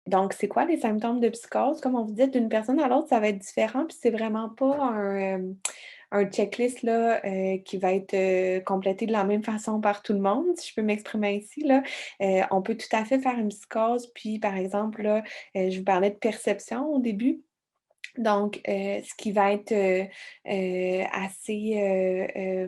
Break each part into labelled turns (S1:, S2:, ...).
S1: Donc, c'est quoi les symptômes de psychose? Comme on vous dit, d'une personne à l'autre, ça va être différent, puis c'est vraiment pas un checklist là, qui va être, complété de la même façon par tout le monde, si je peux m'exprimer ainsi là. On peut tout à fait faire une psychose, puis par exemple là, je vous parlais de perception au début. Donc, ce qui va être, assez,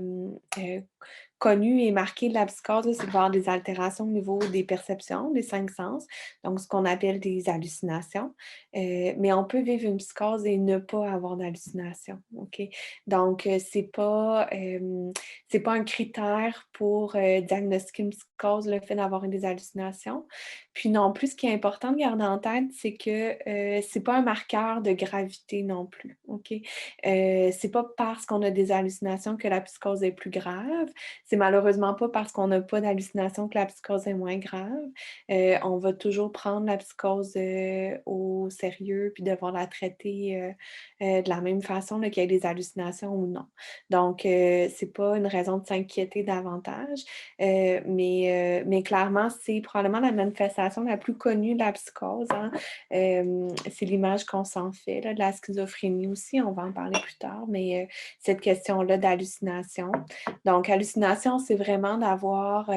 S1: connu et marqué de la psychose, là, c'est de voir des altérations au niveau des perceptions, des 5 sens, donc ce qu'on appelle des hallucinations. Mais on peut vivre une psychose et ne pas avoir d'hallucinations, OK? Donc, c'est pas un critère pour, diagnostiquer une psychose, le fait d'avoir des hallucinations. Puis non plus, ce qui est important de garder en tête, c'est que, c'est pas un marqueur de gravité non plus, OK? C'est pas parce qu'on a des hallucinations que la psychose est plus grave. C'est malheureusement pas parce qu'on n'a pas d'hallucination que la psychose est moins grave. On va toujours prendre la psychose, au sérieux puis devoir la traiter, de la même façon, là, qu'il y ait des hallucinations ou non. Donc, c'est pas une raison de s'inquiéter davantage, mais clairement, c'est probablement la manifestation la plus connue de la psychose, hein. C'est l'image qu'on s'en fait, là, de la schizophrénie aussi, on va en parler plus tard, mais, cette question-là d'hallucination. Donc, hallucination, c'est vraiment d'avoir,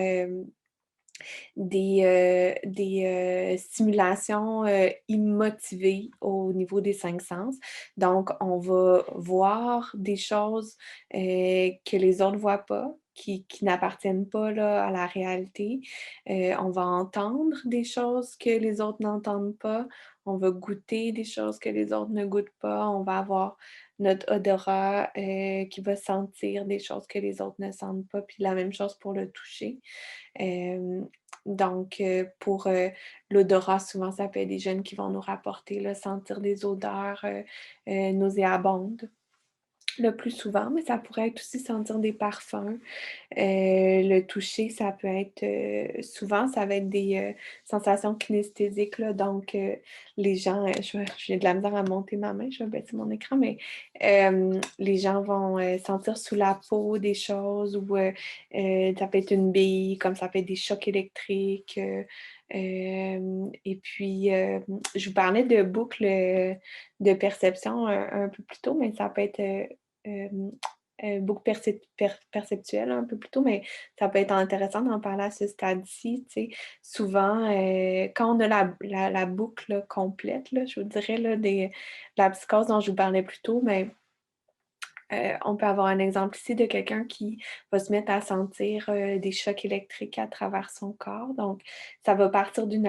S1: stimulations, immotivées au niveau des 5 sens. Donc, on va voir des choses, que les autres ne voient pas, qui n'appartiennent pas, là, à la réalité. On va entendre des choses que les autres n'entendent pas. On va goûter des choses que les autres ne goûtent pas. On va avoir notre odorat, qui va sentir des choses que les autres ne sentent pas, puis la même chose pour le toucher. Hem, donc, pour, l'odorat, souvent, ça peut être des jeunes qui vont nous rapporter, là, sentir des odeurs, nauséabondes le plus souvent, mais ça pourrait être aussi sentir des parfums. Le toucher, ça peut être, souvent, ça va être des, sensations kinesthésiques, là, donc les gens, j'ai de la misère à monter ma main, je vais baisser mon écran, mais les gens vont, sentir sous la peau des choses ou ça peut être une bille, comme ça peut être des chocs électriques, et puis, je vous parlais de boucles, de perception un peu plus tôt, mais ça peut être, hem beaucoup perceptuel un peu plus tôt, mais ça peut être intéressant d'en parler à ce stade-ci, tu sais. Souvent, quand on a la boucle là, complète, là, je vous dirais, là, de la psychose dont je vous parlais plus tôt, mais on peut avoir un exemple ici de quelqu'un qui va se mettre à sentir, des chocs électriques à travers son corps. Donc, ça va partir d'une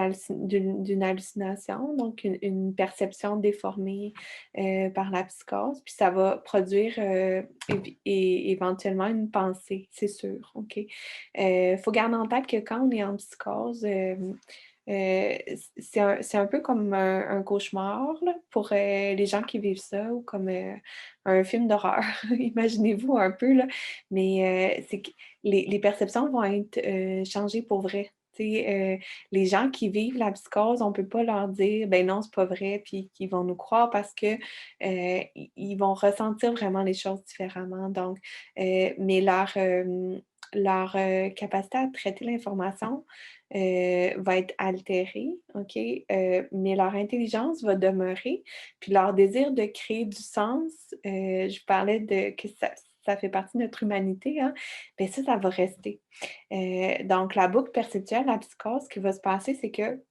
S1: hallucination, donc une perception déformée, par la psychose, puis ça va produire, éventuellement une pensée, c'est sûr, OK? Faut garder en tête que quand on est en psychose, c'est un peu comme un cauchemar, là, pour, les gens qui vivent ça ou comme, un film d'horreur. Imaginez-vous un peu, là, mais c'est que les perceptions vont être, changées pour vrai. Tu sais, les gens qui vivent la psychose, on ne peut pas leur dire: «Ben non, c'est pas vrai», puis qu'ils vont nous croire parce que, ils vont ressentir vraiment les choses différemment. Donc, mais leur, capacité à traiter l'information, va être altérée, OK? Mais leur intelligence va demeurer, puis leur désir de créer du sens, je parlais de que ça fait partie de notre humanité, hein, beh, ça va rester. Donc la boucle perceptuelle, la psychose, ce qui va se passer, c'est que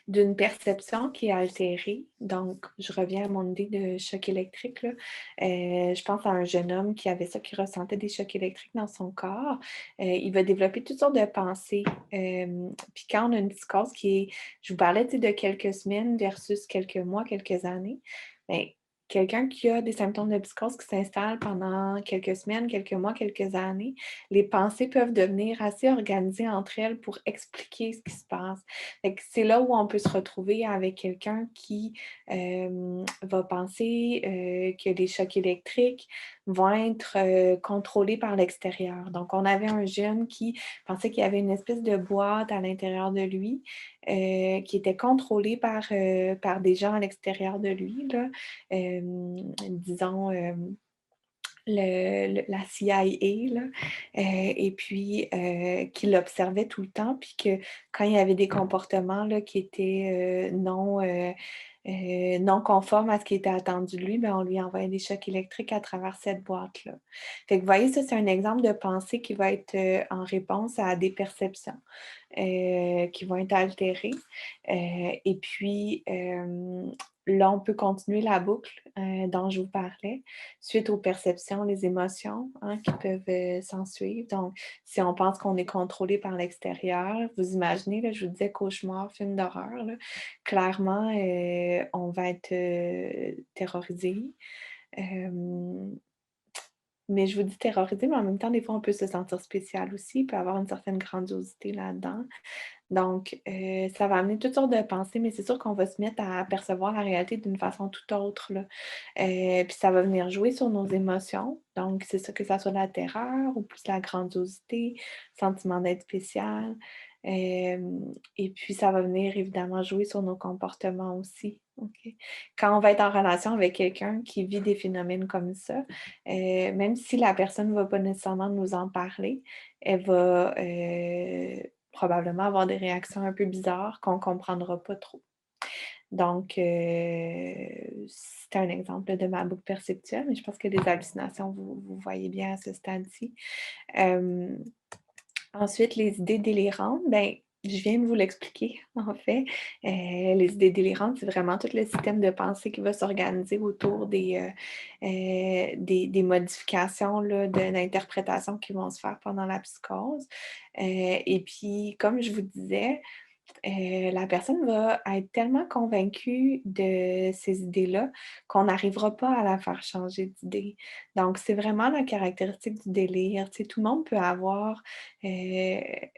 S1: d'une perception qui est altérée. Donc, je reviens à mon idée de choc électrique, là. Je pense à un jeune homme qui avait ça, qui ressentait des chocs électriques dans son corps. Il va développer toutes sortes de pensées. Puis quand on a une psychose qui est je vous parlais, tu sais, de quelques semaines versus quelques mois, quelques années, ben, quelqu'un qui a des symptômes de psychose qui s'installent pendant quelques semaines, quelques mois, quelques années, les pensées peuvent devenir assez organisées entre elles pour expliquer ce qui se passe. Fait que c'est là où on peut se retrouver avec quelqu'un qui, va penser, que les chocs électriques vont être, contrôlés par l'extérieur. Donc on avait un jeune qui pensait qu'il y avait une espèce de boîte à l'intérieur de lui, qui était contrôlée par des gens à l'extérieur de lui là, disons, la CIA là, et puis, qui l'observait tout le temps, puis que quand il y avait des comportements là qui étaient, non conformes à ce qui était attendu de lui, ben, on lui envoyait des chocs électriques à travers cette boîte-là. Fait que vous voyez, ça, c'est un exemple de pensée qui va être, en réponse à des perceptions, qui vont être altérées. Et puis, là, on peut continuer la boucle, dont je vous parlais, suite aux perceptions, les émotions, hein, qui peuvent, s'ensuivre. Donc, si on pense qu'on est contrôlé par l'extérieur, vous imaginez, là, je vous disais cauchemar, film d'horreur, là, clairement, on va être, terrorisé. Hem, mais je vous dis terrorisé, mais en même temps, des fois, on peut se sentir spécial aussi, il peut y avoir une certaine grandiosité là-dedans. Donc, ça va amener toutes sortes de pensées, mais c'est sûr qu'on va se mettre à percevoir la réalité d'une façon tout autre, là. Puis ça va venir jouer sur nos émotions. Donc, c'est ça, que ça soit la terreur ou plus la grandiosité, le sentiment d'être spécial. Et puis ça va venir évidemment jouer sur nos comportements aussi, OK? Quand on va être en relation avec quelqu'un qui vit des phénomènes comme ça, même si la personne ne va pas nécessairement nous en parler, elle va, probablement avoir des réactions un peu bizarres qu'on ne comprendra pas trop. Donc, c'est un exemple de ma boucle perceptuelle, mais je pense que les hallucinations, vous voyez bien à ce stade-ci. Hem, Ensuite, les idées délirantes, ben, je viens de vous l'expliquer, en fait. Les idées délirantes, c'est vraiment tout le système de pensée qui va s'organiser autour des modifications là, d'interprétation qui vont se faire pendant la psychose. Et puis, comme je vous disais, la personne va être tellement convaincue de ces idées-là qu'on n'arrivera pas à la faire changer d'idée. Donc, c'est vraiment la caractéristique du délire. Tu sais, tout le monde peut avoir des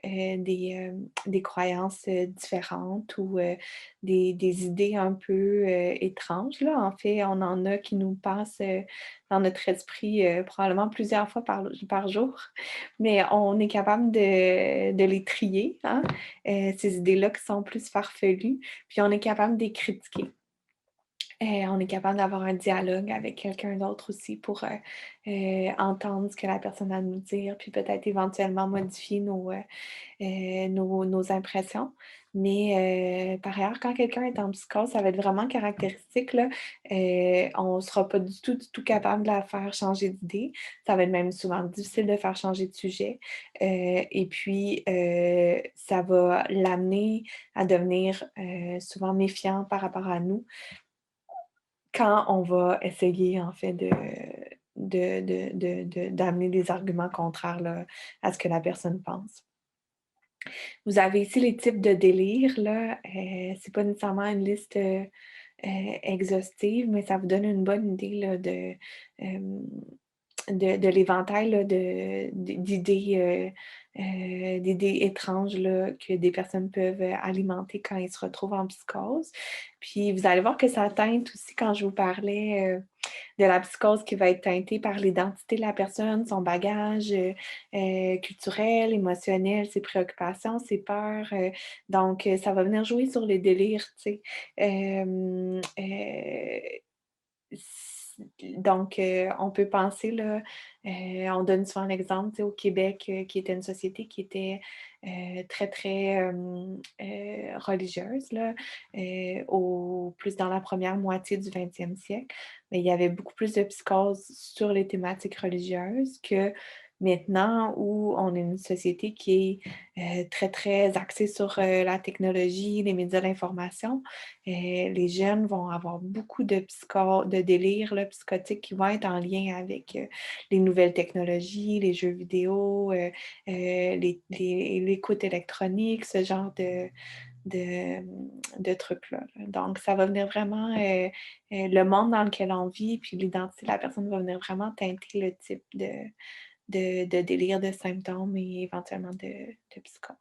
S1: croyances différentes ou des idées un peu étranges. Là. En fait, on en a qui nous passent dans notre esprit probablement plusieurs fois par jour, mais on est capable de les trier, hein? Ces idées-là qui sont plus farfelues, puis on est capable de les critiquer. On est capable d'avoir un dialogue avec quelqu'un d'autre aussi pour, entendre ce que la personne a à nous dire, puis peut-être éventuellement modifier nos impressions. Mais, par ailleurs, quand quelqu'un est en psychose, ça va être vraiment caractéristique, là, on ne sera pas du tout capable de la faire changer d'idée. Ça va être même souvent difficile de faire changer de sujet. Et puis, ça va l'amener à devenir, souvent méfiant par rapport à nous quand on va essayer en fait d'amener des arguments contraires là, à ce que la personne pense. Vous avez ici les types de délire là, c'est pas nécessairement une liste, exhaustive, mais ça vous donne une bonne idée là hem, de l'éventail là d'idées étranges là, que des personnes peuvent, alimenter quand ils se retrouvent en psychose. Puis vous allez voir que ça teinte aussi quand je vous parlais, de la psychose qui va être teintée par l'identité de la personne, son bagage, culturel, émotionnel, ses préoccupations, ses peurs, donc ça va venir jouer sur les délires, tu sais. S Donc on peut penser là, on donne souvent l'exemple, tu sais, au Québec, qui était une société qui était, très, très, religieuse là, au plus dans la première moitié du 20e siècle. Mais il y avait beaucoup plus de psychose sur les thématiques religieuses que maintenant où on est une société qui est, très, très axée sur, la technologie, les médias d'information. Les jeunes vont avoir beaucoup de délires là, psychotiques qui vont être en lien avec, les nouvelles technologies, les jeux vidéo, l'écoute électronique, ce genre de trucs-là, là. Donc ça va venir vraiment, le monde dans lequel on vit, puis l'identité de la personne va venir vraiment teinter le type de délire, de symptômes et éventuellement de psychose.